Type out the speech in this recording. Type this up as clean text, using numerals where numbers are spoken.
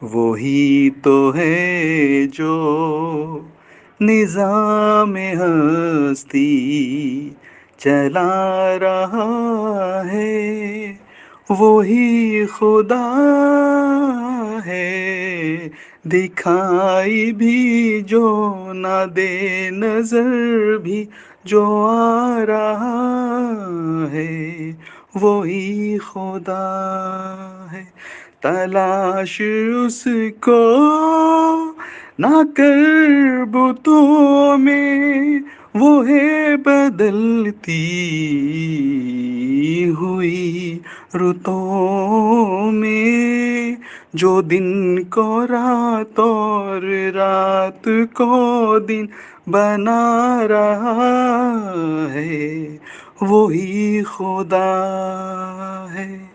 वो ही तो है जो निज़ाम हस्ती चला रहा है, वो ही खुदा है। दिखाई भी जो ना दे, नजर भी जो आ रहा है, वो ही खुदा है। तलाश उसको ना कर बुतों में, वो है बदलती हुई रुतों में। जो दिन को रात और रात को दिन बना रहा है, वो ही खुदा है।